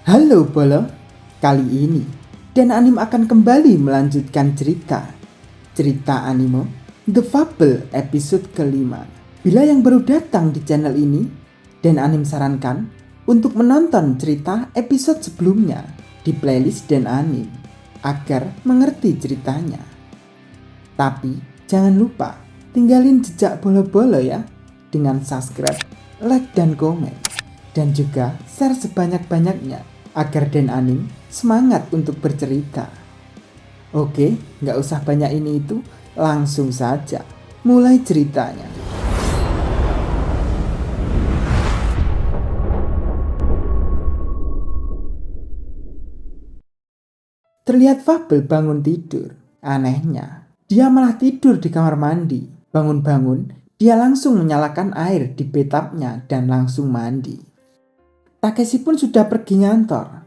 Halo Bolo, kali ini Dan Anim akan kembali melanjutkan cerita anime The Fable episode kelima. Bila yang baru datang di channel ini, Dan Anim sarankan untuk menonton cerita episode sebelumnya di playlist Dan Anim agar mengerti ceritanya. Tapi jangan lupa tinggalin jejak Bolo-Bolo ya, dengan subscribe, like dan komen, dan juga share sebanyak-banyaknya agar Dan Anim semangat untuk bercerita. Oke, nggak usah banyak ini itu, langsung saja mulai ceritanya. Terlihat Fable bangun tidur. Anehnya, dia malah tidur di kamar mandi. Bangun-bangun, dia langsung menyalakan air di bathtubnya dan langsung mandi. Takeshi pun sudah pergi ngantor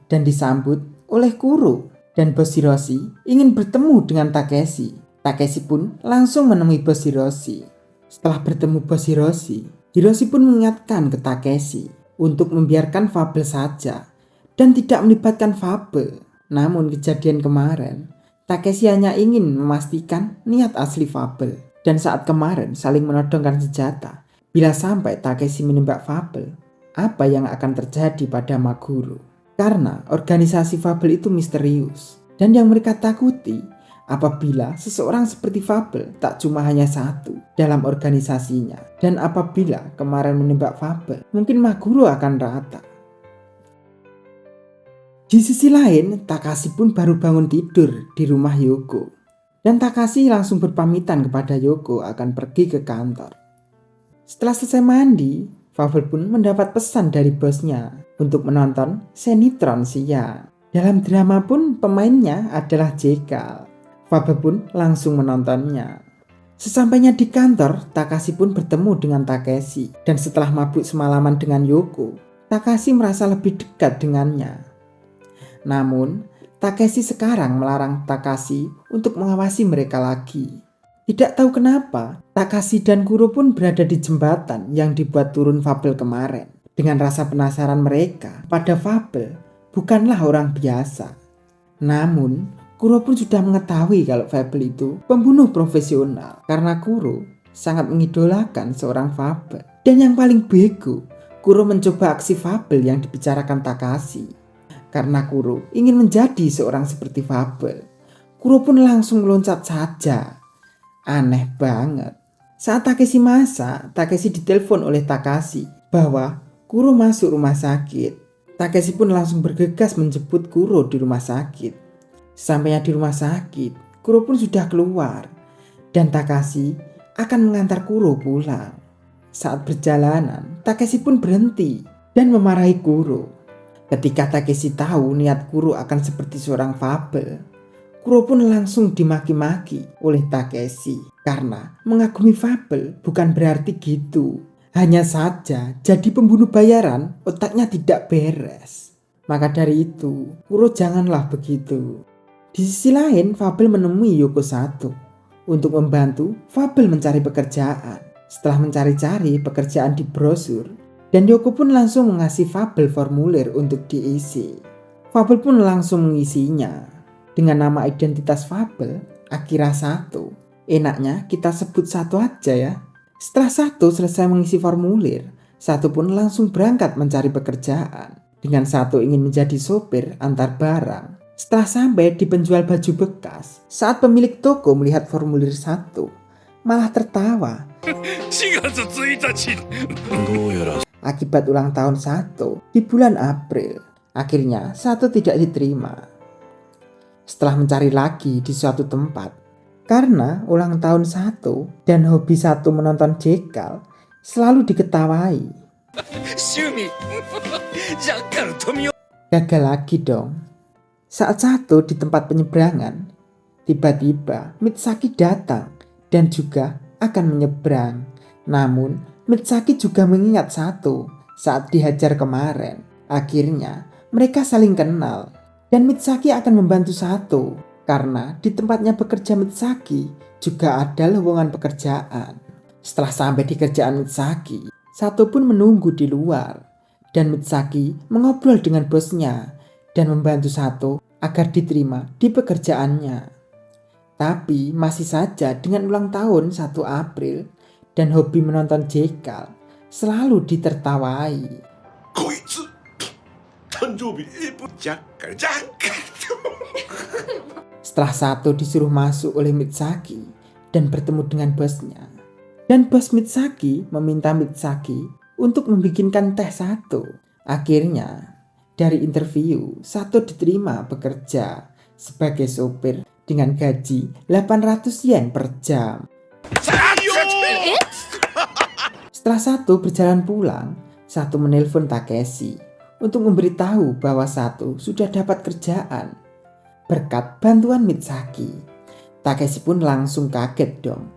dan disambut oleh Kuro, dan Bos Hiroshi ingin bertemu dengan Takeshi. Takeshi pun langsung menemui Bos Hiroshi. Setelah bertemu Bos Hiroshi, Hiroshi pun mengingatkan ke Takeshi untuk membiarkan Fable saja dan tidak melibatkan Fable. Namun kejadian kemarin, Takeshi hanya ingin memastikan niat asli Fable, dan saat kemarin saling menodongkan senjata. Bila sampai Takeshi menembak Fable, apa yang akan terjadi pada Maguro? Karena organisasi Fable itu misterius, dan yang mereka takuti apabila seseorang seperti Fable tak cuma hanya satu dalam organisasinya, dan apabila kemarin menembak Fable, mungkin Maguro akan rata. Di sisi lain, Takashi pun baru bangun tidur di rumah Yoko, dan Takashi langsung berpamitan kepada Yoko akan pergi ke kantor. Setelah selesai mandi, Fable pun mendapat pesan dari bosnya untuk menonton sinetron siang. Dalam drama pun pemainnya adalah Jekyll. Fable pun langsung menontonnya. Sesampainya di kantor, Takashi pun bertemu dengan Takeshi. Dan setelah mabuk semalaman dengan Yoko, Takashi merasa lebih dekat dengannya. Namun, Takeshi sekarang melarang Takashi untuk mengawasi mereka lagi. Tidak tahu kenapa, Takashi dan Kuro pun berada di jembatan yang dibuat turun Fable kemarin. Dengan rasa penasaran mereka pada Fable bukanlah orang biasa. Namun, Kuro pun sudah mengetahui kalau Fable itu pembunuh profesional. Karena Kuro sangat mengidolakan seorang Fable. Dan yang paling bego, Kuro mencoba aksi Fable yang dibicarakan Takashi. Karena Kuro ingin menjadi seorang seperti Fable, Kuro pun langsung meloncat saja. Aneh banget. Saat Takeshi masak, Takeshi ditelepon oleh Takashi bahwa Kuro masuk rumah sakit. Takeshi pun langsung bergegas menjemput Kuro di rumah sakit. Sampainya di rumah sakit, Kuro pun sudah keluar dan Takashi akan mengantar Kuro pulang. Saat perjalanan, Takeshi pun berhenti dan memarahi Kuro. Ketika Takeshi tahu niat Kuro akan seperti seorang Fable, Kuro pun langsung dimaki-maki oleh Takeshi. Karena mengagumi Fable bukan berarti gitu. Hanya saja jadi pembunuh bayaran otaknya tidak beres. Maka dari itu, Kuro janganlah begitu. Di sisi lain, Fable menemui Yoko Sato untuk membantu Fable mencari pekerjaan. Setelah mencari-cari pekerjaan di brosur, dan Yoko pun langsung mengasih Fable formulir untuk diisi. Fable pun langsung mengisinya dengan nama identitas Fable, Akira Sato. Enaknya kita sebut Sato aja ya. Setelah Sato selesai mengisi formulir, Sato pun langsung berangkat mencari pekerjaan. Dengan Sato ingin menjadi sopir antar barang. Setelah sampai di penjual baju bekas, saat pemilik toko melihat formulir Sato, malah tertawa. Akibat ulang tahun Sato di bulan April, akhirnya Sato tidak diterima. Setelah mencari lagi di suatu tempat, karena ulang tahun Sato dan hobi Sato menonton Jekyll selalu diketawai. Gagal lagi dong. Saat Sato di tempat penyeberangan, tiba-tiba Mitsaki datang dan juga akan menyeberang. Namun Mitsaki juga mengingat Sato saat dihajar kemarin. Akhirnya mereka saling kenal. Dan Mitsaki akan membantu Sato karena di tempatnya bekerja Mitsaki juga ada lowongan pekerjaan. Setelah sampai di kerjaan Mitsaki, Sato pun menunggu di luar dan Mitsaki mengobrol dengan bosnya dan membantu Sato agar diterima di pekerjaannya. Tapi masih saja dengan ulang tahun 1 April dan hobi menonton Jekyll selalu ditertawai. Setelah Sato disuruh masuk oleh Mitsaki dan bertemu dengan bosnya, dan bos Mitsaki meminta Mitsaki untuk membikinkan teh Sato. Akhirnya dari interview, Sato diterima bekerja sebagai sopir dengan gaji 800 yen per jam. Setelah Sato berjalan pulang, Sato menelpon Takeshi untuk memberitahu bahwa Sato sudah dapat kerjaan berkat bantuan Mitsaki. Takeshi pun langsung kaget dong.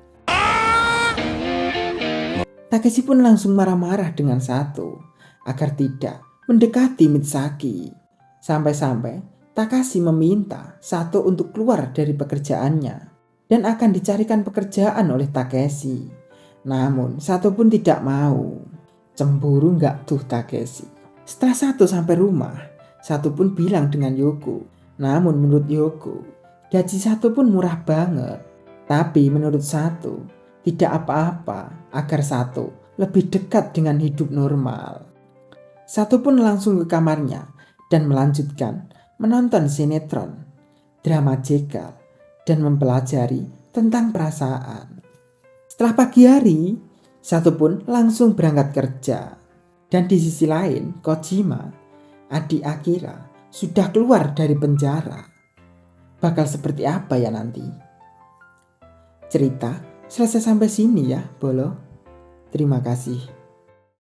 Takeshi pun langsung marah-marah dengan Sato agar tidak mendekati Mitsaki. Sampai-sampai Takeshi meminta Sato untuk keluar dari pekerjaannya dan akan dicarikan pekerjaan oleh Takeshi. Namun Sato pun tidak mau. Cemburu nggak tuh Takeshi? Setelah Sato sampai rumah, Sato pun bilang dengan Yoko. Namun menurut Yoko, gaji Sato pun murah banget. Tapi menurut Sato, tidak apa-apa agar Sato lebih dekat dengan hidup normal. Sato pun langsung ke kamarnya dan melanjutkan menonton sinetron, drama Jekyll, dan mempelajari tentang perasaan. Setelah pagi hari, Sato pun langsung berangkat kerja. Dan di sisi lain, Kojima, adik Akira, sudah keluar dari penjara. Bakal seperti apa ya nanti? Cerita selesai sampai sini ya, Bolo. Terima kasih.